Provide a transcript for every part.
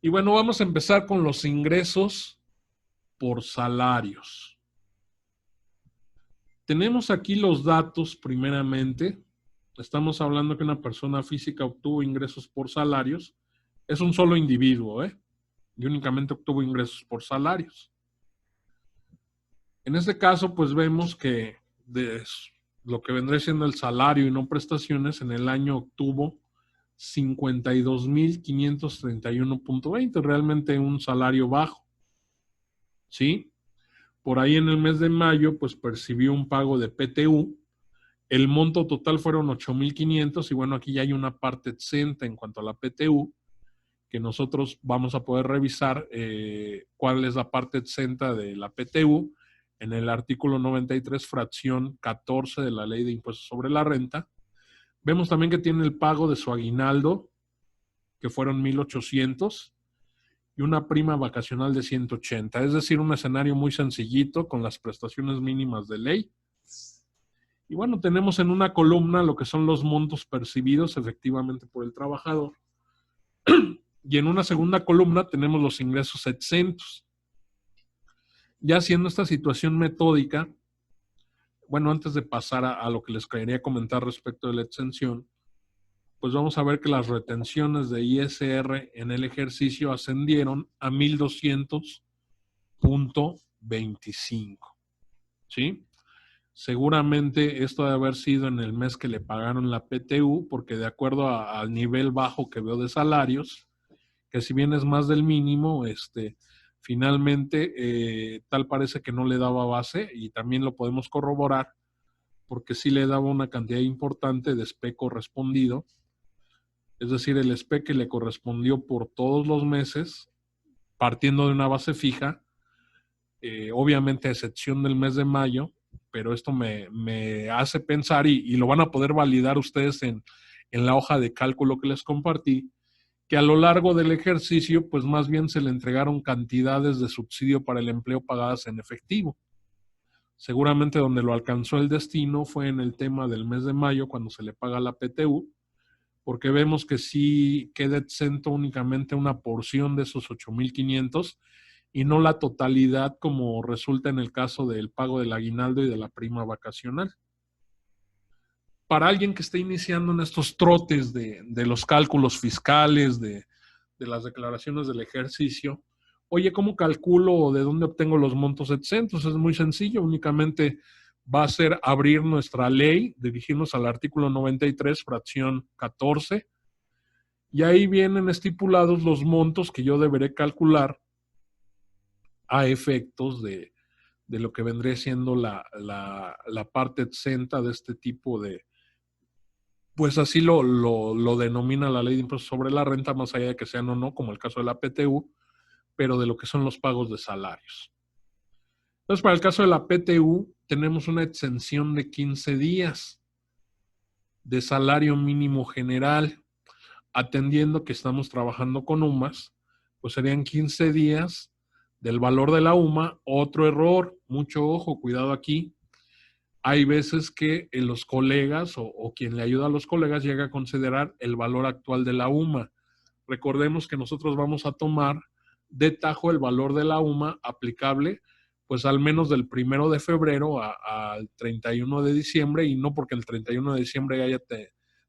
Y bueno, vamos a empezar con los ingresos por salarios. Tenemos aquí los datos primeramente. Estamos hablando que una persona física obtuvo ingresos por salarios. Es un solo individuo, y únicamente obtuvo ingresos por salarios. En este caso, pues vemos que de lo que vendría siendo el salario y no prestaciones, en el año obtuvo 52,531.20, realmente un salario bajo, ¿sí? Por ahí en el mes de mayo, pues percibió un pago de PTU. El monto total fueron 8,500 y bueno, aquí ya hay una parte exenta en cuanto a la PTU, que nosotros vamos a poder revisar cuál es la parte exenta de la PTU en el artículo 93, fracción 14 de la Ley de Impuestos sobre la Renta. Vemos también que tiene el pago de su aguinaldo, que fueron 1,800, y una prima vacacional de 180. Es decir, un escenario muy sencillito con las prestaciones mínimas de ley. Y bueno, tenemos en una columna lo que son los montos percibidos efectivamente por el trabajador. Y en una segunda columna tenemos los ingresos exentos. Ya haciendo esta situación metódica, bueno, antes de pasar a lo que les quería comentar respecto de la exención, pues vamos a ver que las retenciones de ISR en el ejercicio ascendieron a 1,200.25, ¿sí? Seguramente esto debe haber sido en el mes que le pagaron la PTU, porque de acuerdo al nivel bajo que veo de salarios, que si bien es más del mínimo, finalmente tal parece que no le daba base, y también lo podemos corroborar porque sí le daba una cantidad importante de SPE correspondido, es decir, el SPE que le correspondió por todos los meses, partiendo de una base fija, obviamente a excepción del mes de mayo, pero esto me hace pensar, y lo van a poder validar ustedes en la hoja de cálculo que les compartí, que a lo largo del ejercicio, pues más bien se le entregaron cantidades de subsidio para el empleo pagadas en efectivo. Seguramente donde lo alcanzó el destino fue en el tema del mes de mayo, cuando se le paga la PTU, porque vemos que sí queda exento únicamente una porción de esos 8,500 y no la totalidad, como resulta en el caso del pago del aguinaldo y de la prima vacacional. Para alguien que esté iniciando en estos trotes de los cálculos fiscales, de las declaraciones del ejercicio, oye, ¿cómo calculo o de dónde obtengo los montos exentos? Es muy sencillo, únicamente va a ser abrir nuestra ley, dirigirnos al artículo 93, fracción 14, y ahí vienen estipulados los montos que yo deberé calcular a efectos de lo que vendría siendo la parte exenta de este tipo de, pues así lo denomina la Ley de Impuestos sobre la Renta, más allá de que sean o no, como el caso de la PTU, pero de lo que son los pagos de salarios. Entonces, para el caso de la PTU, tenemos una exención de 15 días de salario mínimo general, atendiendo que estamos trabajando con UMAS, pues serían 15 días del valor de la UMA. Otro error, mucho ojo, cuidado aquí. Hay veces que los colegas o quien le ayuda a los colegas llega a considerar el valor actual de la UMA. Recordemos que nosotros vamos a tomar de tajo el valor de la UMA aplicable, pues al menos del 1 de febrero al 31 de diciembre, y no porque el 31 de diciembre haya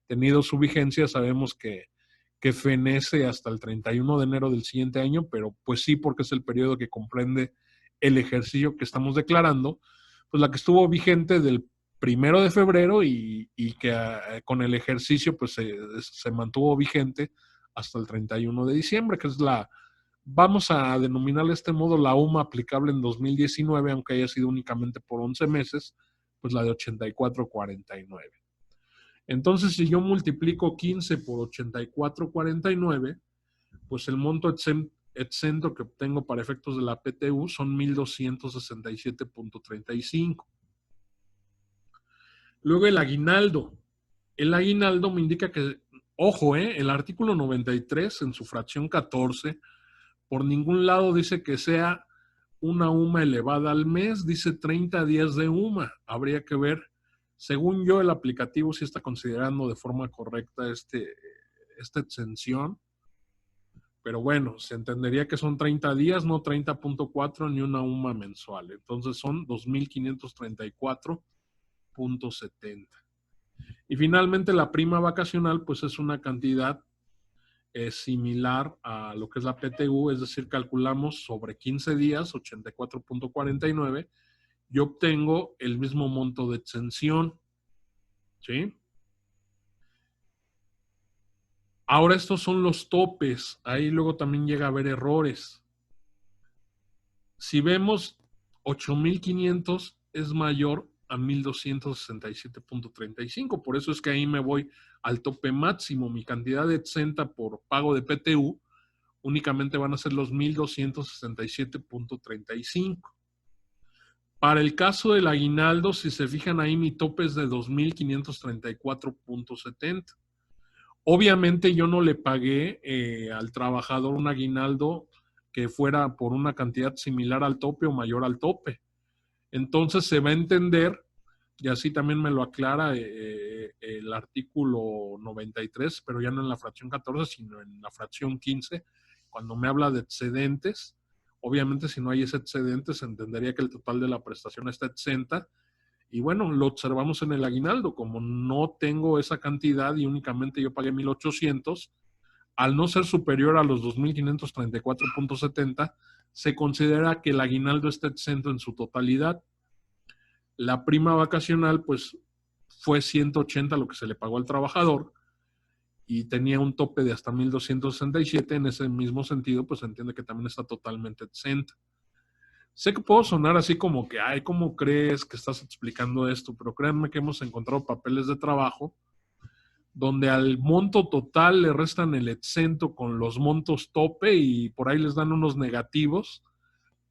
tenido su vigencia, sabemos que fenece hasta el 31 de enero del siguiente año, pero pues sí, porque es el periodo que comprende el ejercicio que estamos declarando, pues la que estuvo vigente del 1 de febrero y que con el ejercicio pues se mantuvo vigente hasta el 31 de diciembre, que es vamos a denominar de este modo la UMA aplicable en 2019, aunque haya sido únicamente por 11 meses, pues la de 84.49. Entonces, si yo multiplico 15 por 84.49, pues el monto exento que obtengo para efectos de la PTU son 1,267.35. Luego el aguinaldo. El aguinaldo me indica que, ojo, el artículo 93 en su fracción 14, por ningún lado dice que sea una UMA elevada al mes, dice 30 días de UMA. Habría que ver, según yo, el aplicativo sí está considerando de forma correcta esta exención, Pero bueno, se entendería que son 30 días, no 30.4 ni una UMA mensual. Entonces son 2.534.70. Y finalmente la prima vacacional, pues es una cantidad similar a lo que es la PTU, es decir, calculamos sobre 15 días, 84.49, y obtengo el mismo monto de exención. ¿Sí? Ahora estos son los topes. Ahí luego también llega a haber errores. Si vemos 8.500 es mayor a 1.267.35. Por eso es que ahí me voy al tope máximo. Mi cantidad de exenta por pago de PTU únicamente van a ser los 1.267.35. Para el caso del aguinaldo, si se fijan ahí, mi tope es de 2.534.70. Obviamente yo no le pagué al trabajador un aguinaldo que fuera por una cantidad similar al tope o mayor al tope. Entonces se va a entender, y así también me lo aclara el artículo 93, pero ya no en la fracción 14, sino en la fracción 15, cuando me habla de excedentes. Obviamente si no hay ese excedente, se entendería que el total de la prestación está exenta. Y bueno, lo observamos en el aguinaldo, como no tengo esa cantidad y únicamente yo pagué 1.800, al no ser superior a los 2.534.70, se considera que el aguinaldo está exento en su totalidad. La prima vacacional, pues, fue 180 lo que se le pagó al trabajador y tenía un tope de hasta 1.267. En ese mismo sentido, pues se entiende que también está totalmente exenta. Sé que puedo sonar así como que, ay, ¿cómo crees que estás explicando esto? Pero créanme que hemos encontrado papeles de trabajo donde al monto total le restan el exento con los montos tope y por ahí les dan unos negativos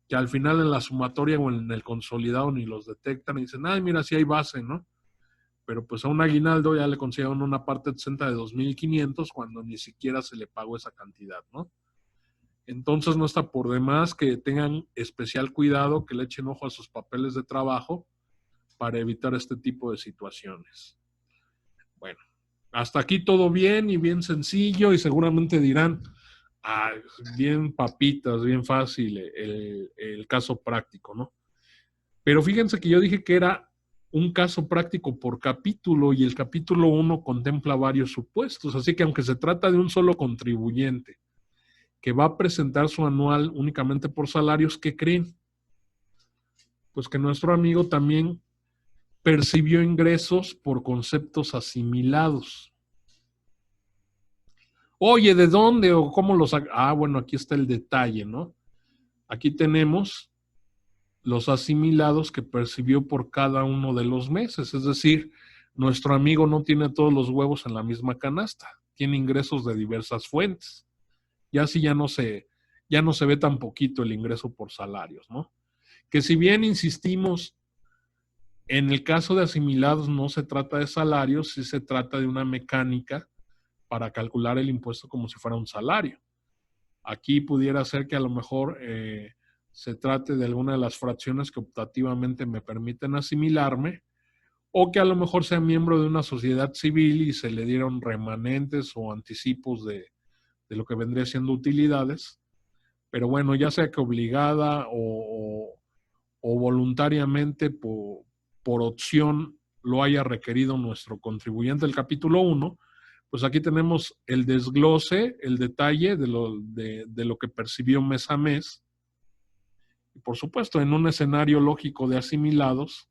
que al final en la sumatoria o en el consolidado ni los detectan y dicen, ay, mira, sí hay base, ¿no? Pero pues a un aguinaldo ya le consideran una parte exenta de 2.500 cuando ni siquiera se le pagó esa cantidad, ¿no? Entonces no está por demás que tengan especial cuidado, que le echen ojo a sus papeles de trabajo para evitar este tipo de situaciones. Bueno, hasta aquí todo bien y bien sencillo y seguramente dirán, ah, bien papitas, bien fácil el caso práctico, ¿no? Pero fíjense que yo dije que era un caso práctico por capítulo y el capítulo 1 contempla varios supuestos, así que aunque se trata de un solo contribuyente que va a presentar su anual únicamente por salarios, ¿qué creen? Pues que nuestro amigo también percibió ingresos por conceptos asimilados. Oye, ¿de dónde o cómo los? Ah, bueno, aquí está el detalle, ¿no? Aquí tenemos los asimilados que percibió por cada uno de los meses. Es decir, nuestro amigo no tiene todos los huevos en la misma canasta, tiene ingresos de diversas fuentes. Y así ya no se ve tan poquito el ingreso por salarios, ¿no? Que si bien insistimos, en el caso de asimilados no se trata de salarios, sí se trata de una mecánica para calcular el impuesto como si fuera un salario. Aquí pudiera ser que a lo mejor se trate de alguna de las fracciones que optativamente me permiten asimilarme, o que a lo mejor sea miembro de una sociedad civil y se le dieron remanentes o anticipos de lo que vendría siendo utilidades. Pero bueno, ya sea que obligada o voluntariamente por opción lo haya requerido nuestro contribuyente del capítulo 1, pues aquí tenemos el desglose, el detalle de lo que percibió mes a mes. Y por supuesto, en un escenario lógico de asimilados,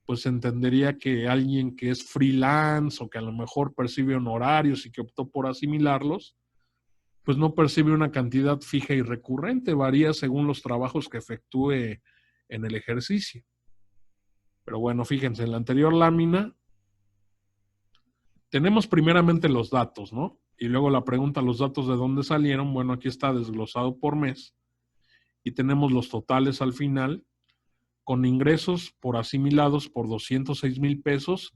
pues se entendería que alguien que es freelance o que a lo mejor percibe honorarios y que optó por asimilarlos, pues no percibe una cantidad fija y recurrente, varía según los trabajos que efectúe en el ejercicio. Pero bueno, fíjense, en la anterior lámina tenemos primeramente los datos, ¿no? Y luego la pregunta, ¿los datos de dónde salieron? Bueno, aquí está desglosado por mes y tenemos los totales al final con ingresos por asimilados por 206,000 pesos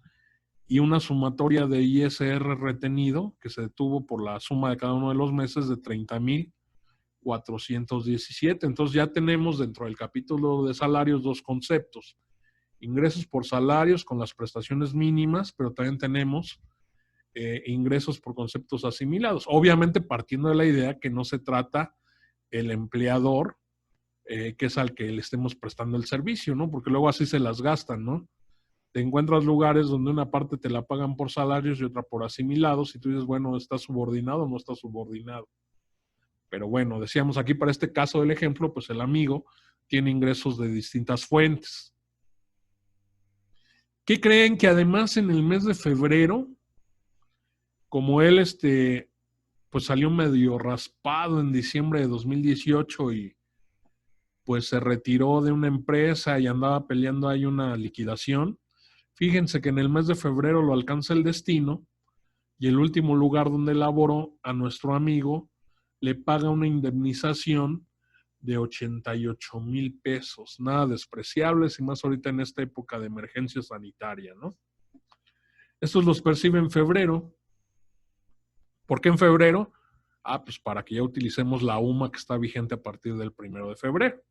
y una sumatoria de ISR retenido que se detuvo por la suma de cada uno de los meses de 30,417. Entonces ya tenemos dentro del capítulo de salarios dos conceptos: ingresos por salarios con las prestaciones mínimas, pero también tenemos ingresos por conceptos asimilados. Obviamente partiendo de la idea que no se trata el empleador, que es al que le estemos prestando el servicio, ¿no? Porque luego así se las gastan, ¿no? Te encuentras lugares donde una parte te la pagan por salarios y otra por asimilados, y tú dices, bueno, ¿está subordinado o no está subordinado? Pero bueno, decíamos aquí para este caso del ejemplo, pues el amigo tiene ingresos de distintas fuentes. ¿Qué creen? Que además en el mes de febrero, como él pues salió medio raspado en diciembre de 2018 y pues se retiró de una empresa y andaba peleando ahí una liquidación. Fíjense que en el mes de febrero lo alcanza el destino y el último lugar donde laboró, a nuestro amigo le paga una indemnización de 88,000 pesos. Nada despreciables y más ahorita en esta época de emergencia sanitaria, ¿no? Estos los percibe en febrero. ¿Por qué en febrero? Pues para que ya utilicemos la UMA que está vigente a partir del 1 de febrero.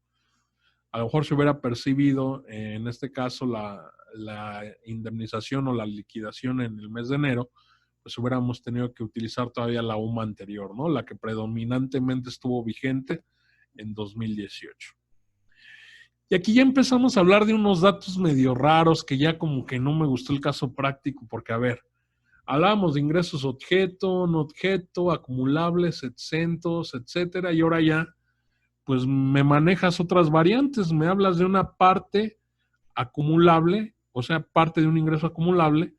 A lo mejor se hubiera percibido, en este caso, la indemnización o la liquidación en el mes de enero, pues hubiéramos tenido que utilizar todavía la UMA anterior, ¿no? La que predominantemente estuvo vigente en 2018. Y aquí ya empezamos a hablar de unos datos medio raros que ya como que no me gustó el caso práctico, porque, a ver, hablábamos de ingresos objeto, no objeto, acumulables, exentos, etcétera, y ahora ya pues me manejas otras variantes, me hablas de una parte acumulable, o sea, parte de un ingreso acumulable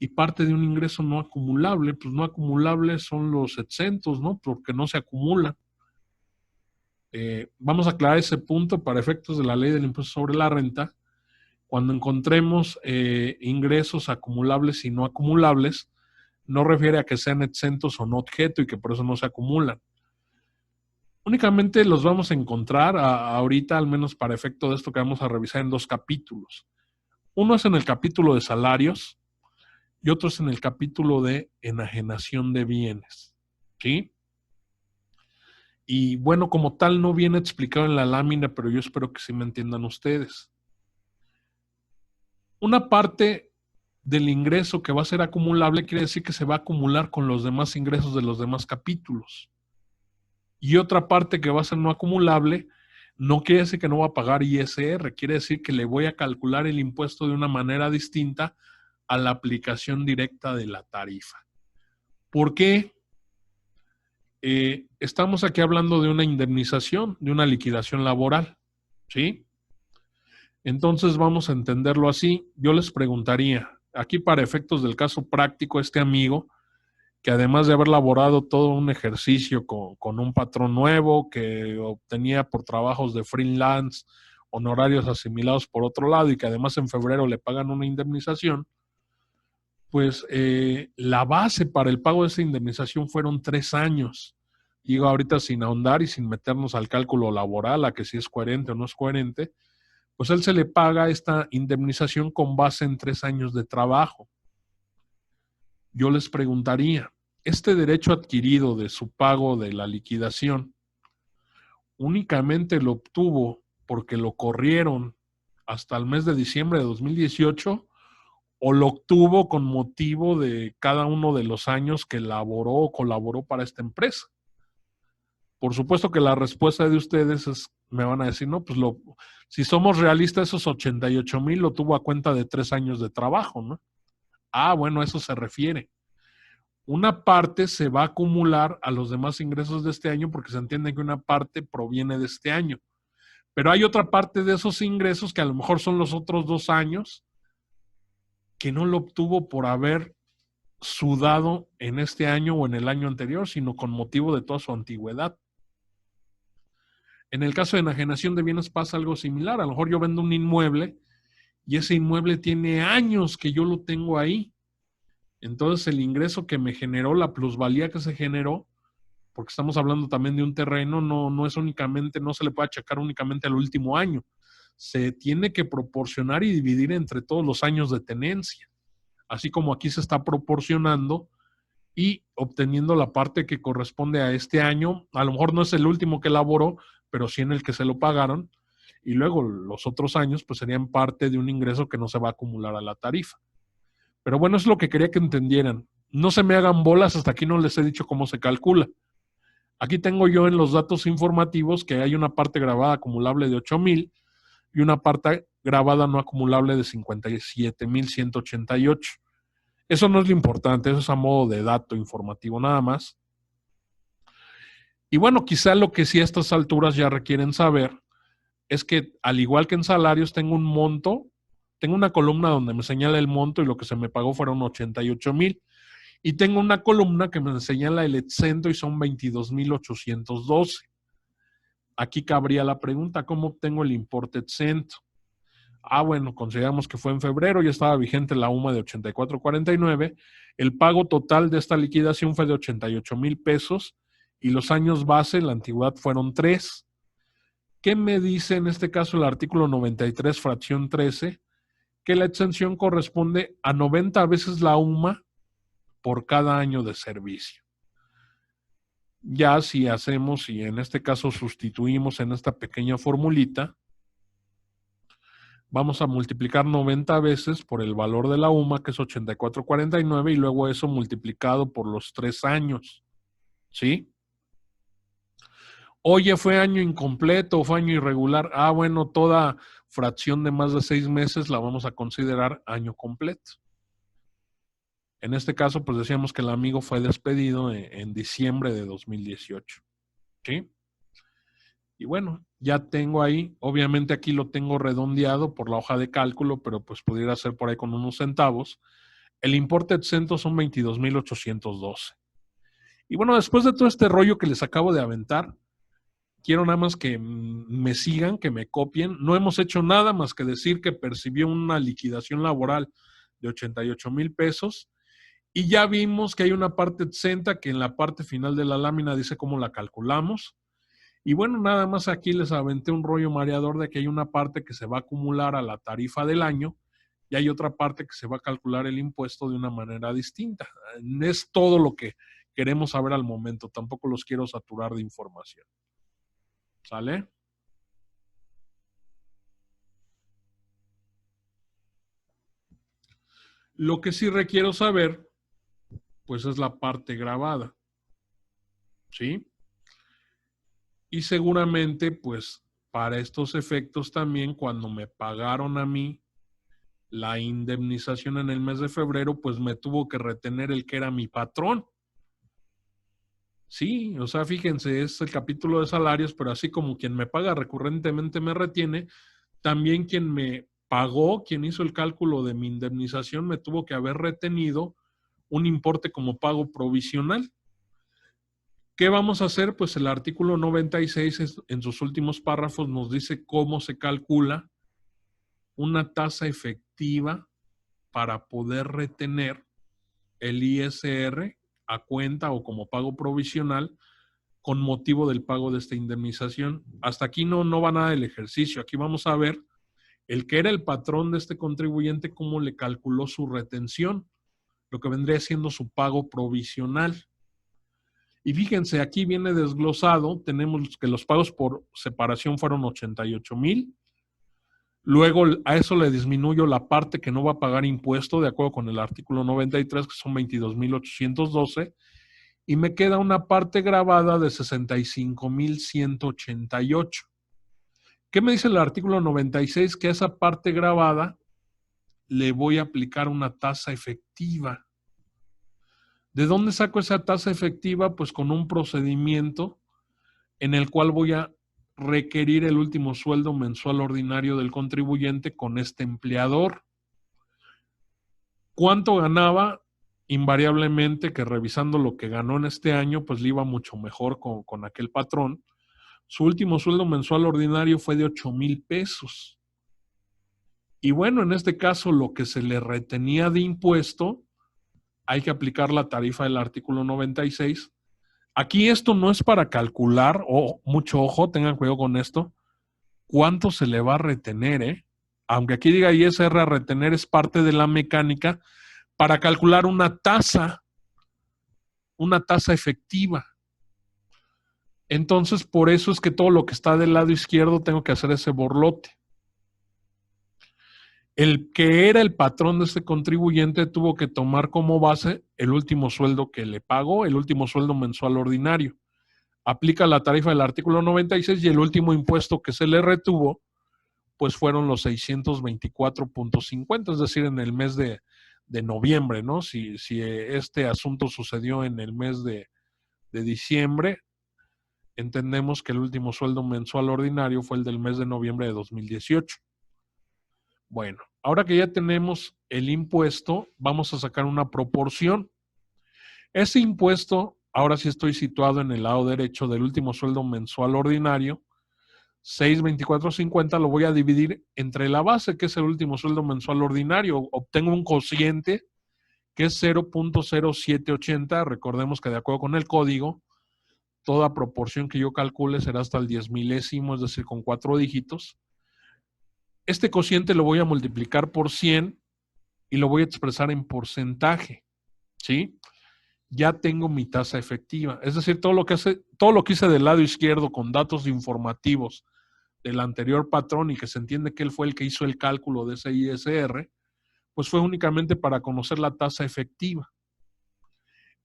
y parte de un ingreso no acumulable. Pues no acumulables son los exentos, ¿no? Porque no se acumulan. Vamos a aclarar ese punto para efectos de la ley del impuesto sobre la renta. Cuando encontremos ingresos acumulables y no acumulables, no refiere a que sean exentos o no objeto y que por eso no se acumulan. Únicamente los vamos a encontrar ahorita, al menos para efecto de esto que vamos a revisar, en dos capítulos. Uno es en el capítulo de salarios y otro es en el capítulo de enajenación de bienes. ¿Sí? Y bueno, como tal no viene explicado en la lámina, pero yo espero que sí me entiendan ustedes. Una parte del ingreso que va a ser acumulable quiere decir que se va a acumular con los demás ingresos de los demás capítulos. Y otra parte que va a ser no acumulable no quiere decir que no va a pagar ISR, quiere decir que le voy a calcular el impuesto de una manera distinta a la aplicación directa de la tarifa. ¿Por qué? Estamos aquí hablando de una indemnización, de una liquidación laboral, ¿sí? Entonces vamos a entenderlo así. Yo les preguntaría, aquí para efectos del caso práctico, este amigo, que además de haber laborado todo un ejercicio con un patrón nuevo, que obtenía por trabajos de freelance honorarios asimilados por otro lado y que además en febrero le pagan una indemnización, pues la base para el pago de esa indemnización fueron 3 años. Digo ahorita sin ahondar y sin meternos al cálculo laboral, a que si es coherente o no es coherente, pues él se le paga esta indemnización con base en 3 años de trabajo. Yo les preguntaría, ¿este derecho adquirido de su pago de la liquidación únicamente lo obtuvo porque lo corrieron hasta el mes de diciembre de 2018 o lo obtuvo con motivo de cada uno de los años que laboró o colaboró para esta empresa? Por supuesto que la respuesta de ustedes me van a decir, no, pues si somos realistas, esos 88,000 lo tuvo a cuenta de 3 años de trabajo, ¿no? Bueno, a eso se refiere. Una parte se va a acumular a los demás ingresos de este año porque se entiende que una parte proviene de este año. Pero hay otra parte de esos ingresos que a lo mejor son los otros 2 años que no lo obtuvo por haber sudado en este año o en el año anterior, sino con motivo de toda su antigüedad. En el caso de enajenación de bienes pasa algo similar. A lo mejor yo vendo un inmueble y ese inmueble tiene años que yo lo tengo ahí. Entonces el ingreso que me generó, la plusvalía que se generó, porque estamos hablando también de un terreno, no es únicamente, no se le puede achacar únicamente al último año. Se tiene que proporcionar y dividir entre todos los años de tenencia. Así como aquí se está proporcionando y obteniendo la parte que corresponde a este año. A lo mejor no es el último que elaboró, pero sí en el que se lo pagaron. Y luego los otros años pues serían parte de un ingreso que no se va a acumular a la tarifa. Pero bueno, es lo que quería que entendieran. No se me hagan bolas, hasta aquí no les he dicho cómo se calcula. Aquí tengo yo en los datos informativos que hay una parte grabada acumulable de 8,000 y una parte grabada no acumulable de 57,188. Eso no es lo importante, eso es a modo de dato informativo nada más. Y bueno, quizá lo que sí a estas alturas ya requieren saber es que, al igual que en salarios, tengo un monto, tengo una columna donde me señala el monto y lo que se me pagó fueron 88,000. Y tengo una columna que me señala el exento y son 22,812. Aquí cabría la pregunta, ¿cómo obtengo el importe exento? Bueno, consideramos que fue en febrero, ya estaba vigente la UMA de 84,49. El pago total de esta liquidación fue de 88,000 pesos y los años base, la antigüedad, fueron 3. ¿Qué me dice en este caso el artículo 93, fracción 13? Que la exención corresponde a 90 veces la UMA por cada año de servicio. Ya si hacemos, y en este caso sustituimos en esta pequeña formulita, vamos a multiplicar 90 veces por el valor de la UMA, que es 84,49, y luego eso multiplicado por los 3 años. ¿Sí? Oye, ¿fue año incompleto o fue año irregular? Bueno, toda fracción de más de 6 meses la vamos a considerar año completo. En este caso, pues decíamos que el amigo fue despedido en diciembre de 2018. ¿Sí? Y bueno, ya tengo ahí, obviamente aquí lo tengo redondeado por la hoja de cálculo, pero pues pudiera ser por ahí con unos centavos. El importe exento son 22,812. Y bueno, después de todo este rollo que les acabo de aventar, quiero nada más que me sigan, que me copien. No hemos hecho nada más que decir que percibió una liquidación laboral de 88,000 pesos. Y ya vimos que hay una parte exenta que en la parte final de la lámina dice cómo la calculamos. Y bueno, nada más aquí les aventé un rollo mareador de que hay una parte que se va a acumular a la tarifa del año y hay otra parte que se va a calcular el impuesto de una manera distinta. Es todo lo que queremos saber al momento. Tampoco los quiero saturar de información. ¿Sale? Lo que sí requiero saber, pues es la parte grabada. ¿Sí? Y seguramente, pues, para estos efectos también, cuando me pagaron a mí la indemnización en el mes de febrero, pues me tuvo que retener el que era mi patrón. Sí, o sea, fíjense, es el capítulo de salarios, pero así como quien me paga recurrentemente me retiene, también quien me pagó, quien hizo el cálculo de mi indemnización, me tuvo que haber retenido un importe como pago provisional. ¿Qué vamos a hacer? Pues el artículo 96 en sus últimos párrafos nos dice cómo se calcula una tasa efectiva para poder retener el ISR a cuenta o como pago provisional con motivo del pago de esta indemnización. Hasta aquí no va nada del ejercicio. Aquí vamos a ver el que era el patrón de este contribuyente, cómo le calculó su retención, lo que vendría siendo su pago provisional. Y fíjense, aquí viene desglosado, tenemos que los pagos por separación fueron 88,000. Luego a eso le disminuyo la parte que no va a pagar impuesto, de acuerdo con el artículo 93, que son 22,812, y me queda una parte grabada de 65,188. ¿Qué me dice el artículo 96? Que a esa parte grabada le voy a aplicar una tasa efectiva. ¿De dónde saco esa tasa efectiva? Pues con un procedimiento en el cual voy a requerir el último sueldo mensual ordinario del contribuyente con este empleador. ¿Cuánto ganaba? Invariablemente que revisando lo que ganó en este año, pues le iba mucho mejor con aquel patrón. Su último sueldo mensual ordinario fue de 8,000 pesos. Y bueno, en este caso lo que se le retenía de impuesto, hay que aplicar la tarifa del artículo 96. Aquí esto no es para calcular, mucho ojo, tengan cuidado con esto, cuánto se le va a retener, aunque aquí diga ISR a retener, es parte de la mecánica para calcular una tasa efectiva. Entonces, por eso es que todo lo que está del lado izquierdo tengo que hacer ese borlote. El que era el patrón de este contribuyente tuvo que tomar como base el último sueldo que le pagó, el último sueldo mensual ordinario. Aplica la tarifa del artículo 96 y el último impuesto que se le retuvo, pues fueron los 624.50, es decir, en el mes de noviembre, ¿no? Si este asunto sucedió en el mes de diciembre, entendemos que el último sueldo mensual ordinario fue el del mes de noviembre de 2018. Bueno, ahora que ya tenemos el impuesto, vamos a sacar una proporción. Ese impuesto, ahora sí estoy situado en el lado derecho del último sueldo mensual ordinario, 624.50, lo voy a dividir entre la base, que es el último sueldo mensual ordinario. Obtengo un cociente que es 0.0780. Recordemos que de acuerdo con el código, toda proporción que yo calcule será hasta el 10 milésimo, es decir, con 4 dígitos. Este cociente lo voy a multiplicar por 100 y lo voy a expresar en porcentaje, ¿sí? Ya tengo mi tasa efectiva. Es decir, todo lo que hice del lado izquierdo con datos informativos del anterior patrón y que se entiende que él fue el que hizo el cálculo de ese ISR, pues fue únicamente para conocer la tasa efectiva.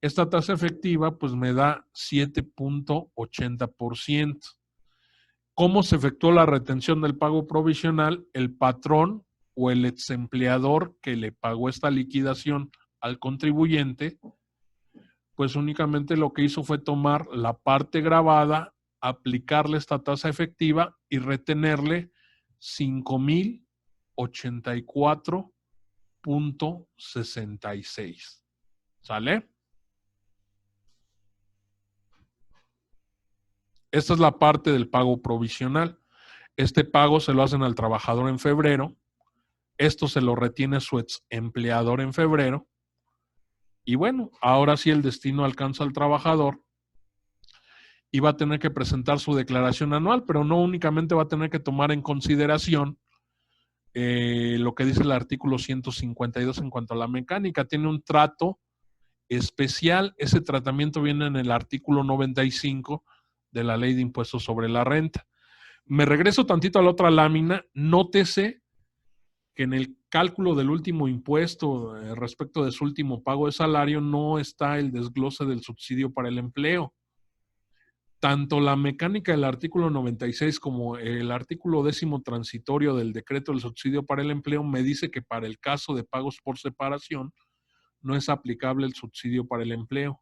Esta tasa efectiva pues me da 7.80%. ¿Cómo se efectuó la retención del pago provisional? El patrón o el exempleador que le pagó esta liquidación al contribuyente, pues únicamente lo que hizo fue tomar la parte grabada, aplicarle esta tasa efectiva y retenerle 5,084.66. ¿Sale? Esta es la parte del pago provisional. Este pago se lo hacen al trabajador en febrero. Esto se lo retiene su ex empleador en febrero. Y bueno, ahora sí el destino alcanza al trabajador y va a tener que presentar su declaración anual, pero no únicamente va a tener que tomar en consideración lo que dice el artículo 152 en cuanto a la mecánica. Tiene un trato especial. Ese tratamiento viene en el artículo 95 de la Ley de Impuestos sobre la Renta. Me regreso tantito a la otra lámina. Nótese que en el cálculo del último impuesto respecto de su último pago de salario no está el desglose del subsidio para el empleo. Tanto la mecánica del artículo 96 como el artículo 10º transitorio del decreto del subsidio para el empleo me dice que para el caso de pagos por separación no es aplicable el subsidio para el empleo.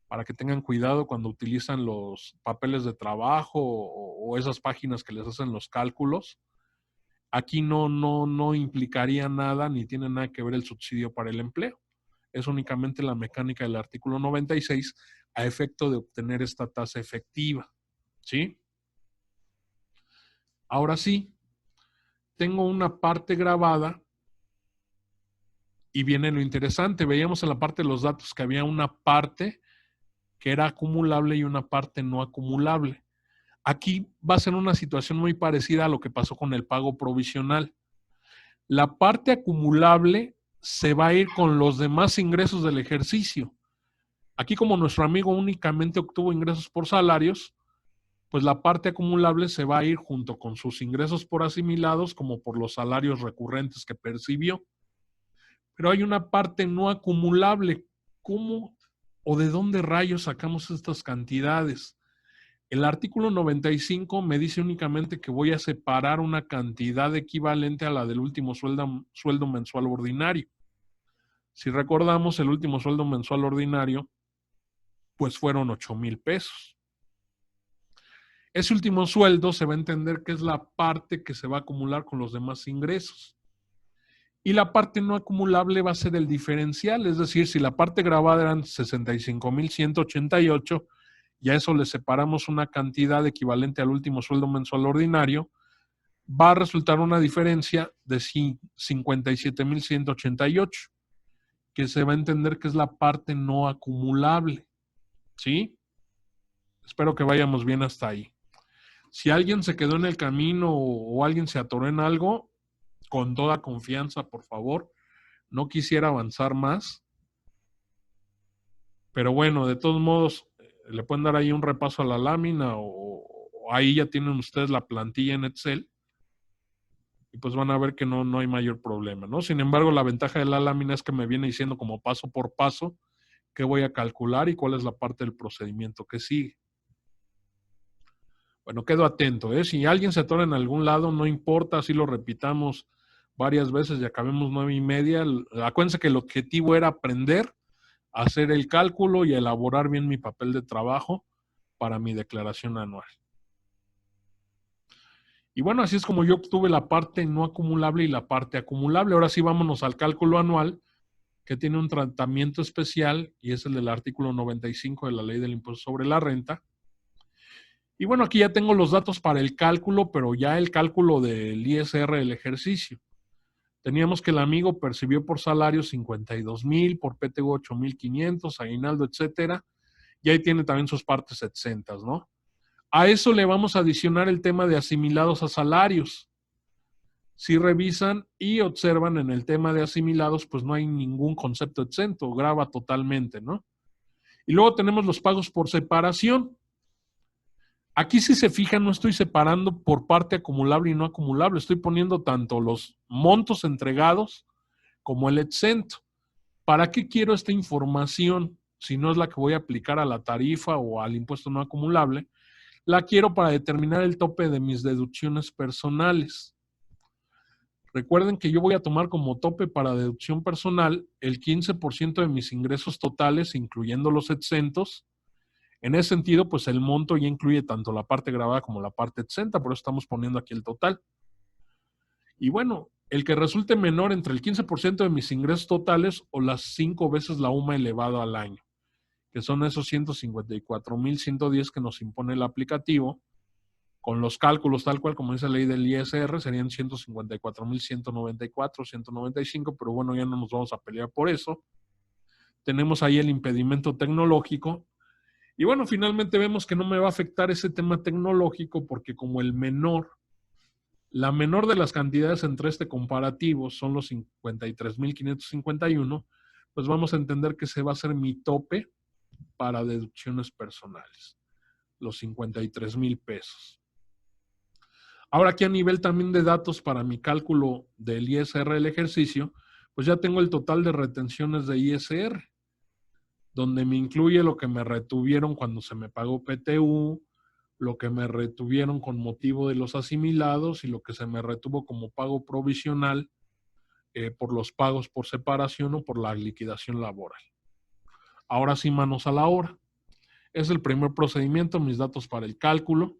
Para que tengan cuidado cuando utilizan los papeles de trabajo o esas páginas que les hacen los cálculos. Aquí no implicaría nada ni tiene nada que ver el subsidio para el empleo. Es únicamente la mecánica del artículo 96 a efecto de obtener esta tasa efectiva. ¿Sí? Ahora sí, tengo una parte grabada y viene lo interesante. Veíamos en la parte de los datos que había una parte que era acumulable y una parte no acumulable. Aquí va a ser una situación muy parecida a lo que pasó con el pago provisional. La parte acumulable se va a ir con los demás ingresos del ejercicio. Aquí, como nuestro amigo únicamente obtuvo ingresos por salarios, pues la parte acumulable se va a ir junto con sus ingresos por asimilados como por los salarios recurrentes que percibió. Pero hay una parte no acumulable. ¿Cómo o de dónde rayos sacamos estas cantidades? El artículo 95 me dice únicamente que voy a separar una cantidad equivalente a la del último sueldo mensual ordinario. Si recordamos, el último sueldo mensual ordinario, pues fueron 8,000 pesos. Ese último sueldo se va a entender que es la parte que se va a acumular con los demás ingresos. Y la parte no acumulable va a ser el diferencial, es decir, si la parte grabada eran 65,188, y a eso le separamos una cantidad equivalente al último sueldo mensual ordinario, va a resultar una diferencia de 57,188, que se va a entender que es la parte no acumulable. ¿Sí? Espero que vayamos bien hasta ahí. Si alguien se quedó en el camino o alguien se atoró en algo, con toda confianza, por favor. No quisiera avanzar más. Pero bueno, de todos modos, le pueden dar ahí un repaso a la lámina o ahí ya tienen ustedes la plantilla en Excel y pues van a ver que no hay mayor problema, ¿no? Sin embargo, la ventaja de la lámina es que me viene diciendo como paso por paso qué voy a calcular y cuál es la parte del procedimiento que sigue. Bueno, quedo atento, ¿eh? Si alguien se atora en algún lado, no importa si lo repitamos varias veces y acabemos 9:30. Acuérdense que el objetivo era aprender a hacer el cálculo y elaborar bien mi papel de trabajo para mi declaración anual. Y bueno, así es como yo obtuve la parte no acumulable y la parte acumulable. Ahora sí, vámonos al cálculo anual, que tiene un tratamiento especial y es el del artículo 95 de la Ley del Impuesto sobre la Renta. Y bueno, aquí ya tengo los datos para el cálculo, pero ya el cálculo del ISR del ejercicio. Teníamos que el amigo percibió por salario 52,000, por PTU 8,500, aguinaldo, etcétera. Y ahí tiene también sus partes exentas, ¿no? A eso le vamos a adicionar el tema de asimilados a salarios. Si revisan y observan en el tema de asimilados, pues no hay ningún concepto exento, grava totalmente, ¿no? Y luego tenemos los pagos por separación. Aquí, si se fijan, no estoy separando por parte acumulable y no acumulable. Estoy poniendo tanto los montos entregados como el exento. ¿Para qué quiero esta información si no es la que voy a aplicar a la tarifa o al impuesto no acumulable? La quiero para determinar el tope de mis deducciones personales. Recuerden que yo voy a tomar como tope para deducción personal el 15% de mis ingresos totales, incluyendo los exentos. En ese sentido, pues el monto ya incluye tanto la parte grabada como la parte exenta, por eso estamos poniendo aquí el total. Y bueno, el que resulte menor entre el 15% de mis ingresos totales o las 5 veces la UMA elevado al año, que son esos 154,110 que nos impone el aplicativo. Con los cálculos tal cual como dice la ley del ISR serían 154,194, 195, pero bueno, ya no nos vamos a pelear por eso. Tenemos ahí el impedimento tecnológico. Y bueno, finalmente vemos que no me va a afectar ese tema tecnológico porque como la menor de las cantidades entre este comparativo son los 53,551, pues vamos a entender que ese va a ser mi tope para deducciones personales, los 53,000 pesos. Ahora aquí a nivel también de datos para mi cálculo del ISR del ejercicio, pues ya tengo el total de retenciones de ISR, donde me incluye lo que me retuvieron cuando se me pagó PTU, lo que me retuvieron con motivo de los asimilados y lo que se me retuvo como pago provisional por los pagos por separación o por la liquidación laboral. Ahora sí, manos a la obra. Es el primer procedimiento, mis datos para el cálculo.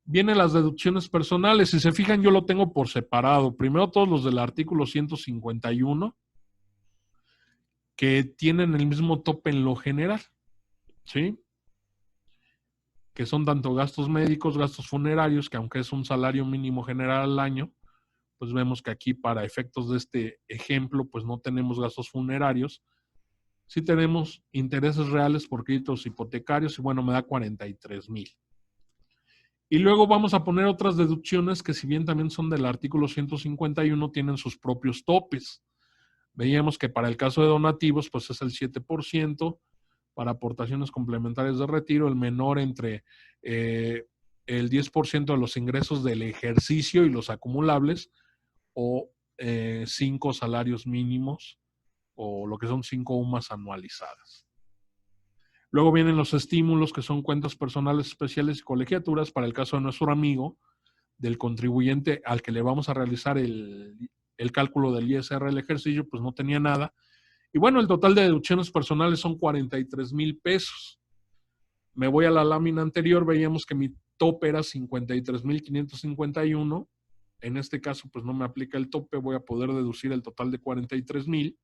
Vienen las deducciones personales. Si se fijan, yo lo tengo por separado. Primero todos los del artículo 151, que tienen el mismo tope en lo general, ¿sí? Que son tanto gastos médicos, gastos funerarios, que aunque es un salario mínimo general al año, pues vemos que aquí para efectos de este ejemplo, pues no tenemos gastos funerarios. Sí tenemos intereses reales por créditos hipotecarios y bueno, me da 43,000. Y luego vamos a poner otras deducciones que si bien también son del artículo 151, tienen sus propios topes. Veíamos que para el caso de donativos, pues es el 7%, para aportaciones complementarias de retiro, el menor entre el 10% de los ingresos del ejercicio y los acumulables, o 5 salarios mínimos, o lo que son 5 UMAS anualizadas. Luego vienen los estímulos, que son cuentas personales especiales y colegiaturas, para el caso de nuestro amigo, del contribuyente al que le vamos a realizar el cálculo del ISR del ejercicio, pues no tenía nada. Y bueno, el total de deducciones personales son 43,000 pesos. Me voy a la lámina anterior, veíamos que mi tope era 53,551. En este caso, pues no me aplica el tope, voy a poder deducir el total de 43,000.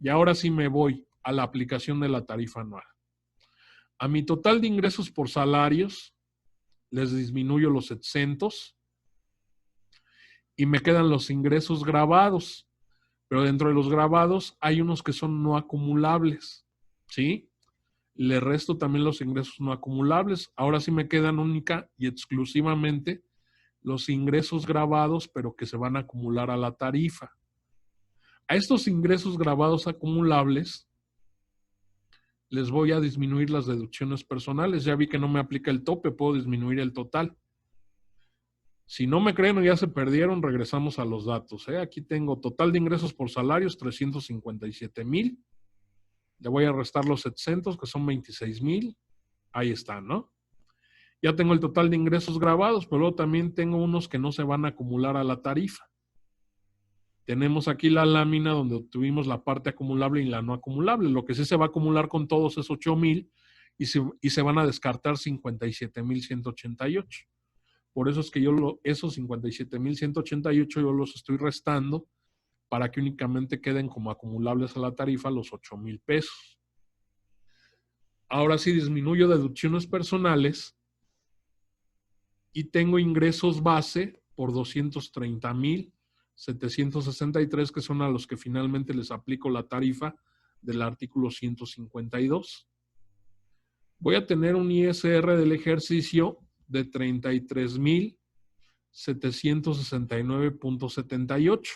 Y ahora sí me voy a la aplicación de la tarifa anual. A mi total de ingresos por salarios, les disminuyo los exentos y me quedan los ingresos grabados. Pero dentro de los grabados hay unos que son no acumulables, ¿sí? Le resto también los ingresos no acumulables. Ahora sí me quedan única y exclusivamente los ingresos grabados, pero que se van a acumular a la tarifa. A estos ingresos grabados acumulables les voy a disminuir las deducciones personales. Ya vi que no me aplica el tope, puedo disminuir el total. Si no me creen o ya se perdieron, regresamos a los datos. Aquí tengo total de ingresos por salarios, 357,000. Le voy a restar los 700, que son 26,000. Ahí está, ¿no? Ya tengo el total de ingresos grabados, pero luego también tengo unos que no se van a acumular a la tarifa. Tenemos aquí la lámina donde obtuvimos la parte acumulable y la no acumulable. Lo que sí se va a acumular con todos es 8,000 y se van a descartar 57,188. Por eso es que esos 57,188 yo los estoy restando para que únicamente queden como acumulables a la tarifa los 8,000 pesos. Ahora sí disminuyo deducciones personales y tengo ingresos base por 230,763, que son a los que finalmente les aplico la tarifa del artículo 152. Voy a tener un ISR del ejercicio de 33,769,78.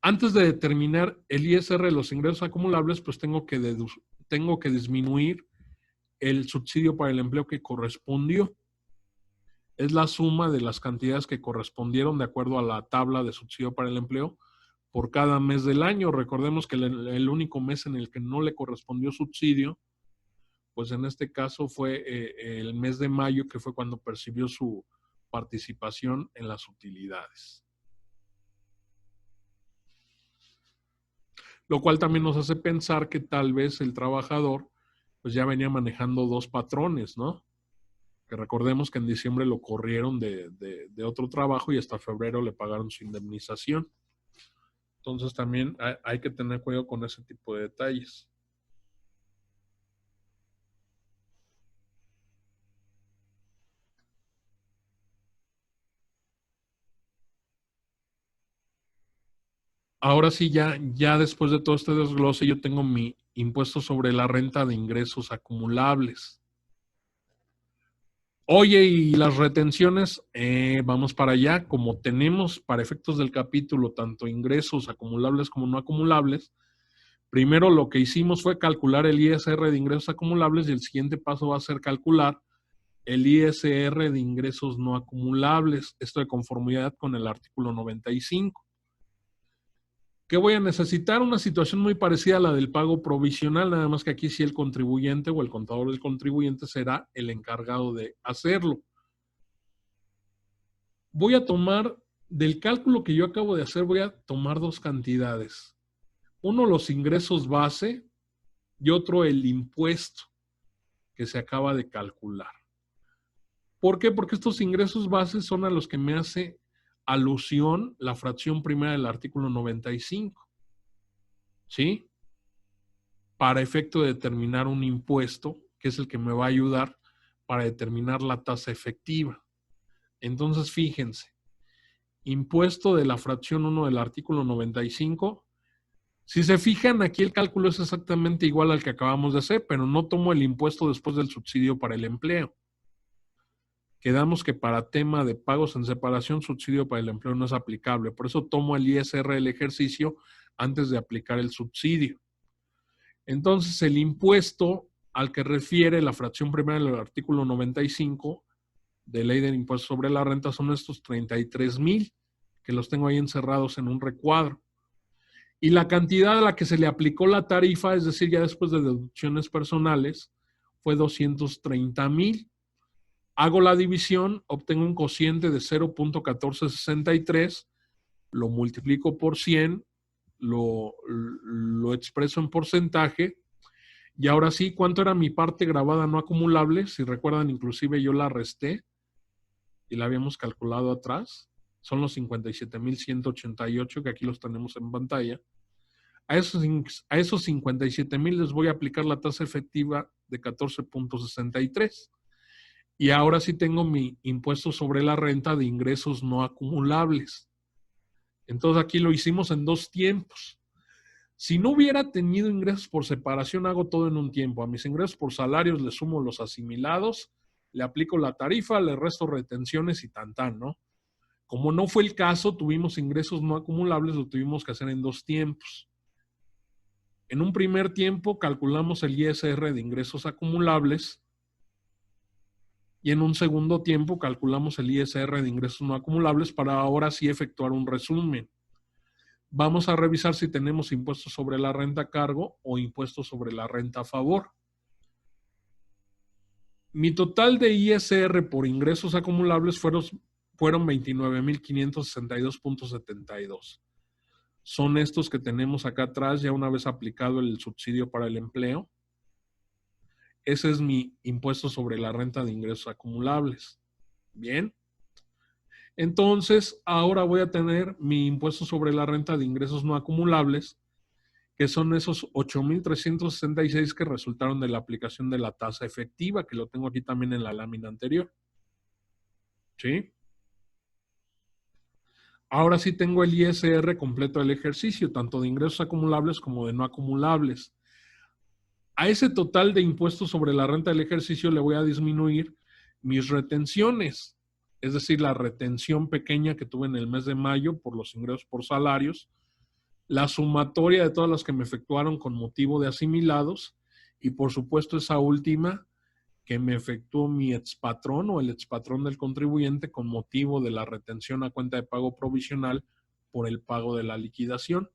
Antes de determinar el ISR de los ingresos acumulables, pues tengo que disminuir el subsidio para el empleo que correspondió. Es la suma de las cantidades que correspondieron de acuerdo a la tabla de subsidio para el empleo por cada mes del año. Recordemos que el único mes en el que no le correspondió subsidio, pues en este caso fue el mes de mayo, que fue cuando percibió su participación en las utilidades. Lo cual también nos hace pensar que tal vez el trabajador pues ya venía manejando dos patrones, ¿no? Que recordemos que en diciembre lo corrieron de otro trabajo y hasta febrero le pagaron su indemnización. Entonces también hay que tener cuidado con ese tipo de detalles. Ahora sí, ya después de todo este desglose, yo tengo mi impuesto sobre la renta de ingresos acumulables. Oye, y las retenciones, vamos para allá. Como tenemos para efectos del capítulo tanto ingresos acumulables como no acumulables, primero lo que hicimos fue calcular el ISR de ingresos acumulables y el siguiente paso va a ser calcular el ISR de ingresos no acumulables. Esto de conformidad con el artículo 95. ¿Qué voy a necesitar? Una situación muy parecida a la del pago provisional, nada más que aquí sí el contribuyente o el contador del contribuyente será el encargado de hacerlo. Voy a tomar, del cálculo que yo acabo de hacer, voy a tomar dos cantidades. Uno, los ingresos base y otro, el impuesto que se acaba de calcular. ¿Por qué? Porque estos ingresos bases son a los que me hace alusión la fracción primera del artículo 95. ¿Sí? Para efecto de determinar un impuesto, que es el que me va a ayudar para determinar la tasa efectiva. Entonces, fíjense, impuesto de la fracción 1 del artículo 95. Si se fijan, aquí el cálculo es exactamente igual al que acabamos de hacer, pero no tomo el impuesto después del subsidio para el empleo. Quedamos que para tema de pagos en separación, subsidio para el empleo no es aplicable. Por eso tomo el ISR del ejercicio antes de aplicar el subsidio. Entonces, el impuesto al que refiere la fracción primera del artículo 95 de Ley del Impuesto sobre la Renta son estos 33,000, que los tengo ahí encerrados en un recuadro. Y la cantidad a la que se le aplicó la tarifa, es decir, ya después de deducciones personales, fue 230,000. Hago la división, obtengo un cociente de 0.1463, lo multiplico por 100, lo expreso en porcentaje, y ahora sí, ¿cuánto era mi parte grabada no acumulable? Si recuerdan, inclusive yo la resté y la habíamos calculado atrás. Son los 57,188, que aquí los tenemos en pantalla. A esos 57,000 les voy a aplicar la tasa efectiva de 14.63. Y ahora sí tengo mi impuesto sobre la renta de ingresos no acumulables. Entonces aquí lo hicimos en dos tiempos. Si no hubiera tenido ingresos por separación, hago todo en un tiempo. A mis ingresos por salarios le sumo los asimilados, le aplico la tarifa, le resto retenciones y tan, ¿no? Como no fue el caso, tuvimos ingresos no acumulables, lo tuvimos que hacer en dos tiempos. En un primer tiempo calculamos el ISR de ingresos acumulables Y en un segundo tiempo calculamos el ISR de ingresos no acumulables para ahora sí efectuar un resumen. Vamos a revisar si tenemos impuestos sobre la renta a cargo o impuestos sobre la renta a favor. Mi total de ISR por ingresos acumulables fueron 29,562.72. Son estos que tenemos acá atrás ya una vez aplicado el subsidio para el empleo. Ese es mi impuesto sobre la renta de ingresos acumulables. Bien. Entonces, ahora voy a tener mi impuesto sobre la renta de ingresos no acumulables, que son esos 8,366 que resultaron de la aplicación de la tasa efectiva, que lo tengo aquí también en la lámina anterior. ¿Sí? Ahora sí tengo el ISR completo del ejercicio, tanto de ingresos acumulables como de no acumulables. A ese total de impuestos sobre la renta del ejercicio le voy a disminuir mis retenciones, es decir, la retención pequeña que tuve en el mes de mayo por los ingresos por salarios, la sumatoria de todas las que me efectuaron con motivo de asimilados y por supuesto esa última que me efectuó mi expatrón o el expatrón del contribuyente con motivo de la retención a cuenta de pago provisional por el pago de la liquidación.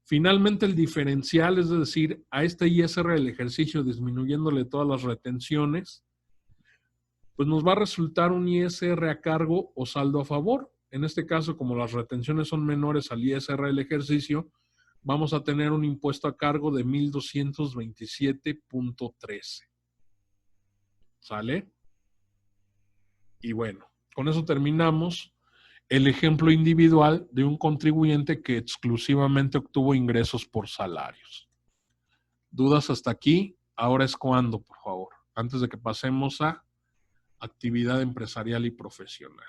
Finalmente, el diferencial, es decir, a este ISR del ejercicio disminuyéndole todas las retenciones, pues nos va a resultar un ISR a cargo o saldo a favor. En este caso, como las retenciones son menores al ISR del ejercicio, vamos a tener un impuesto a cargo de 1,227.13. ¿Sale? Y bueno, con eso terminamos el ejemplo individual de un contribuyente que exclusivamente obtuvo ingresos por salarios. ¿Dudas hasta aquí? Ahora es cuando, por favor, antes de que pasemos a actividad empresarial y profesional.